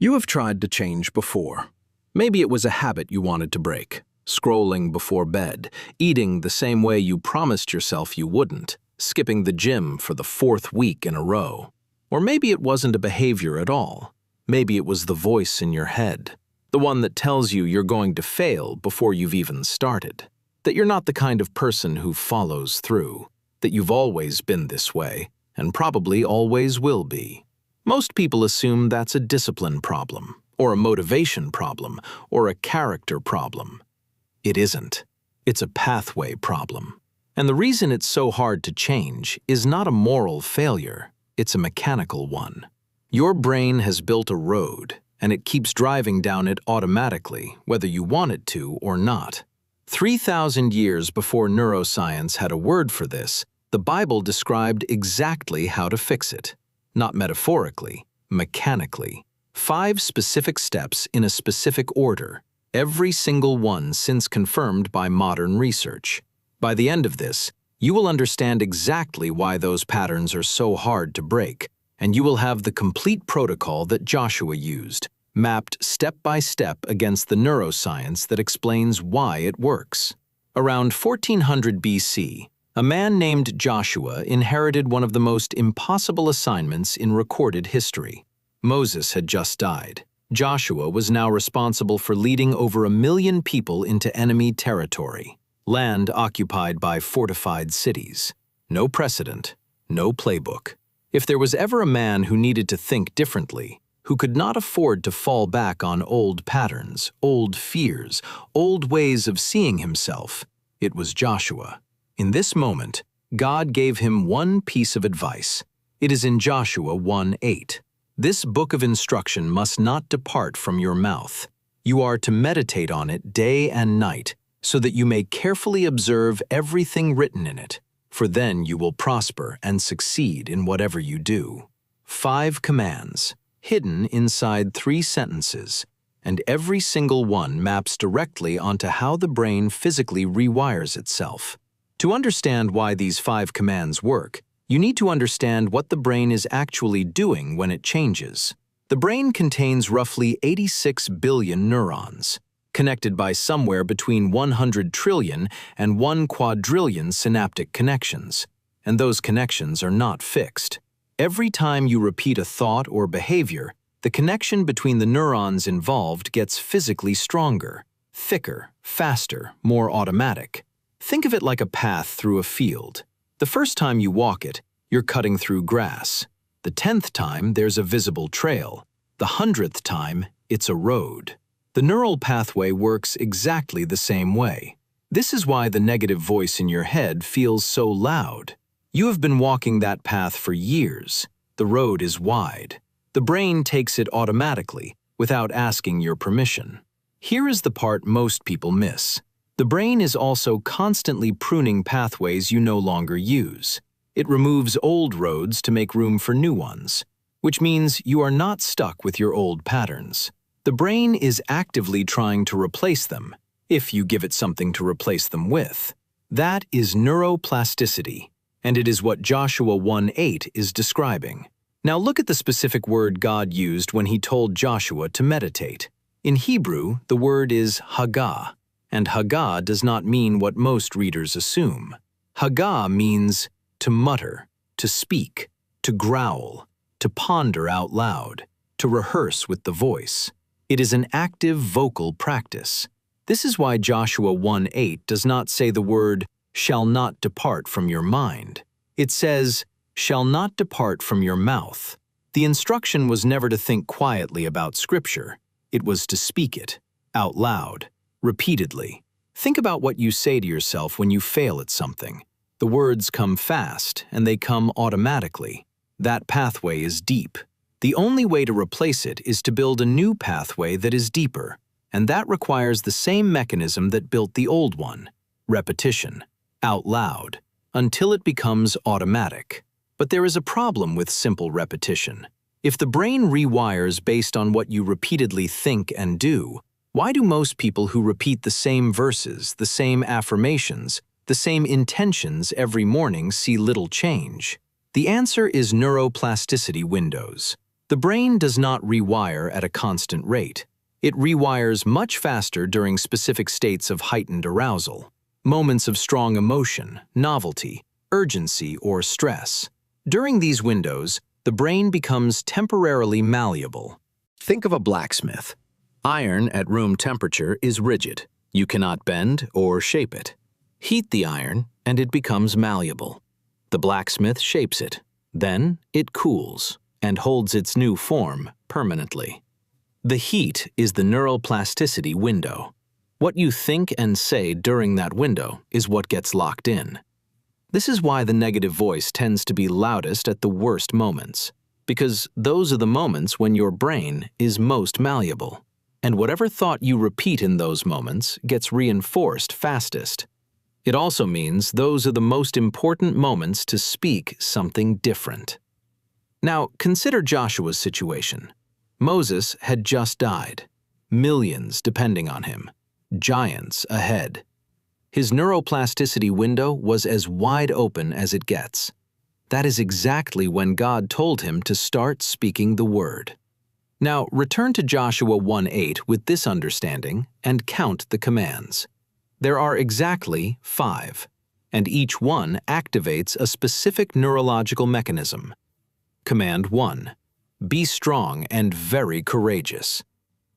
You have tried to change before. Maybe it was a habit you wanted to break, scrolling before bed, eating the same way you promised yourself you wouldn't, skipping the gym for the 4th week in a row. Or maybe it wasn't a behavior at all. Maybe it was the voice in your head, the one that tells you you're going to fail before you've even started, that you're not the kind of person who follows through, that you've always been this way, and probably always will be. Most people assume that's a discipline problem, or a motivation problem, or a character problem. It isn't. It's a pathway problem. And the reason it's so hard to change is not a moral failure, it's a mechanical one. Your brain has built a road, and it keeps driving down it automatically, whether you want it to or not. 3,000 years before neuroscience had a word for this, the Bible described exactly how to fix it. Not metaphorically, mechanically. 5 specific steps in a specific order, every single one since confirmed by modern research. By the end of this, you will understand exactly why those patterns are so hard to break, and you will have the complete protocol that Joshua used, mapped step by step against the neuroscience that explains why it works. Around 1400 BC, a man named Joshua inherited one of the most impossible assignments in recorded history. Moses had just died. Joshua was now responsible for leading over 1 million people into enemy territory, land occupied by fortified cities. No precedent, no playbook. If there was ever a man who needed to think differently, who could not afford to fall back on old patterns, old fears, old ways of seeing himself, it was Joshua. In this moment, God gave him one piece of advice. It is in Joshua 1:8. This book of instruction must not depart from your mouth. You are to meditate on it day and night, so that you may carefully observe everything written in it, for then you will prosper and succeed in whatever you do. 5 commands, hidden inside 3 sentences, and every single one maps directly onto how the brain physically rewires itself. To understand why these 5 commands work, you need to understand what the brain is actually doing when it changes. The brain contains roughly 86 billion neurons, connected by somewhere between 100 trillion and 1 quadrillion synaptic connections, and those connections are not fixed. Every time you repeat a thought or behavior, the connection between the neurons involved gets physically stronger, thicker, faster, more automatic. Think of it like a path through a field. The first time you walk it, you're cutting through grass. The 10th time, there's a visible trail. The 100th time, it's a road. The neural pathway works exactly the same way. This is why the negative voice in your head feels so loud. You have been walking that path for years. The road is wide. The brain takes it automatically, without asking your permission. Here is the part most people miss. The brain is also constantly pruning pathways you no longer use. It removes old roads to make room for new ones, which means you are not stuck with your old patterns. The brain is actively trying to replace them, if you give it something to replace them with. That is neuroplasticity, and it is what Joshua 1:8 is describing. Now look at the specific word God used when he told Joshua to meditate. In Hebrew, the word is Haggah. And Haggah does not mean what most readers assume. Haggah means to mutter, to speak, to growl, to ponder out loud, to rehearse with the voice. It is an active vocal practice. This is why Joshua 1:8 does not say the word shall not depart from your mind. It says, shall not depart from your mouth. The instruction was never to think quietly about Scripture. It was to speak it, out loud. Repeatedly. Think about what you say to yourself when you fail at something. The words come fast, and they come automatically. That pathway is deep. The only way to replace it is to build a new pathway that is deeper, and that requires the same mechanism that built the old one. Repetition. Out loud. Until it becomes automatic. But there is a problem with simple repetition. If the brain rewires based on what you repeatedly think and do, why do most people who repeat the same verses, the same affirmations, the same intentions every morning see little change? The answer is neuroplasticity windows. The The brain does not rewire at a constant rate. It rewires much faster during specific states of heightened arousal, moments of strong emotion, novelty, urgency, or stress. During these windows, the brain becomes temporarily malleable. Think of a blacksmith. Iron at room temperature is rigid. You cannot bend or shape it. Heat the iron, and it becomes malleable. The blacksmith shapes it. Then it cools and holds its new form permanently. The heat is the neuroplasticity window. What you think and say during that window is what gets locked in. This is why the negative voice tends to be loudest at the worst moments, because those are the moments when your brain is most malleable, and whatever thought you repeat in those moments gets reinforced fastest. It also means those are the most important moments to speak something different. Now, consider Joshua's situation. Moses had just died. Millions depending on him. Giants ahead. His neuroplasticity window was as wide open as it gets. That is exactly when God told him to start speaking the word. Now, return to Joshua 1:8 with this understanding and count the commands. There are exactly 5, and each one activates a specific neurological mechanism. Command 1. Be strong and very courageous.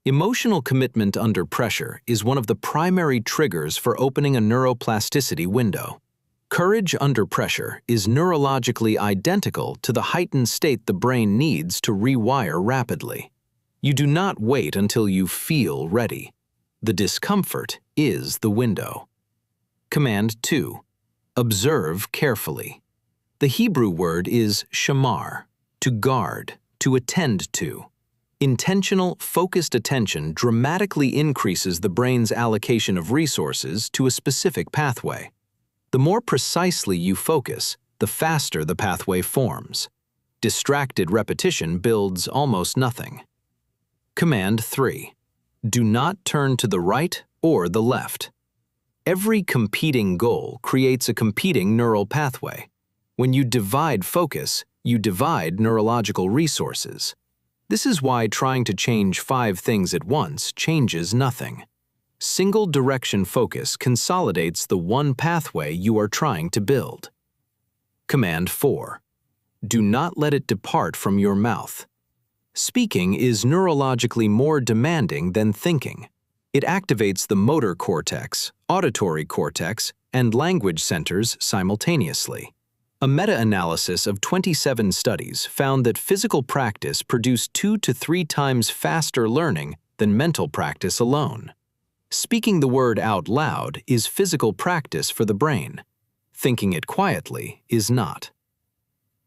Emotional commitment under pressure is one of the primary triggers for opening a neuroplasticity window. Courage under pressure is neurologically identical to the heightened state the brain needs to rewire rapidly. You do not wait until you feel ready. The discomfort is the window. Command 2. Observe carefully. The Hebrew word is shamar, to guard, to attend to. Intentional, focused attention dramatically increases the brain's allocation of resources to a specific pathway. The more precisely you focus, the faster the pathway forms. Distracted repetition builds almost nothing. Command 3. Do not turn to the right or the left. Every competing goal creates a competing neural pathway. When you divide focus, you divide neurological resources. This is why trying to change 5 things at once changes nothing. Single direction focus consolidates the one pathway you are trying to build. Command 4. Do not let it depart from your mouth. Speaking is neurologically more demanding than thinking. It activates the motor cortex, auditory cortex, and language centers simultaneously. A meta-analysis of 27 studies found that physical practice produced 2 to 3 times faster learning than mental practice alone. Speaking the word out loud is physical practice for the brain. Thinking it quietly is not.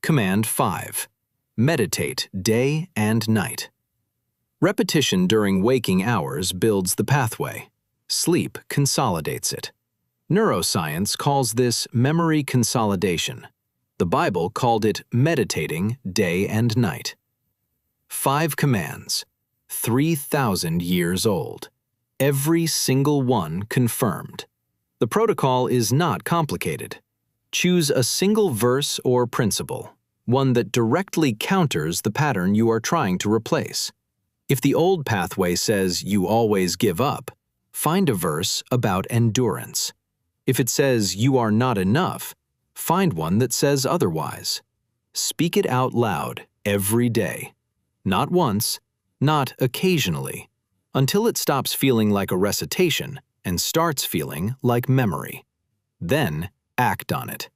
Command 5. Meditate day and night. Repetition during waking hours builds the pathway. Sleep consolidates it. Neuroscience calls this memory consolidation. The Bible called it meditating day and night. 5 commands, 3,000 years old. Every single one confirmed. The protocol is not complicated. Choose a single verse or principle, one that directly counters the pattern you are trying to replace. If the old pathway says you always give up, find a verse about endurance. If it says you are not enough, find one that says otherwise. Speak it out loud every day. Not once, not occasionally, until it stops feeling like a recitation and starts feeling like memory. Then, act on it.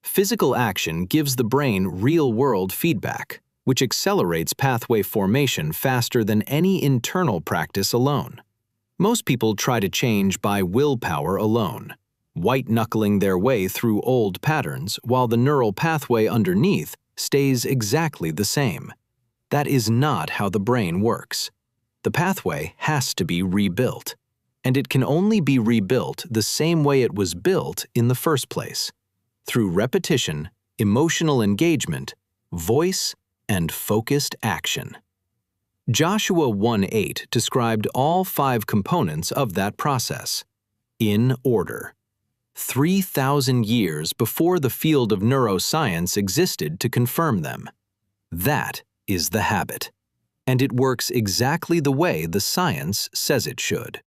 Physical action gives the brain real-world feedback, which accelerates pathway formation faster than any internal practice alone. Most people try to change by willpower alone, white-knuckling their way through old patterns while the neural pathway underneath stays exactly the same. That is not how the brain works. The pathway has to be rebuilt, and it can only be rebuilt the same way it was built in the first place, through repetition, emotional engagement, voice, and focused action. Joshua 1:8 described all 5 components of that process, in order. 3,000 years before the field of neuroscience existed to confirm them. That is the habit. and it works exactly the way the science says it should.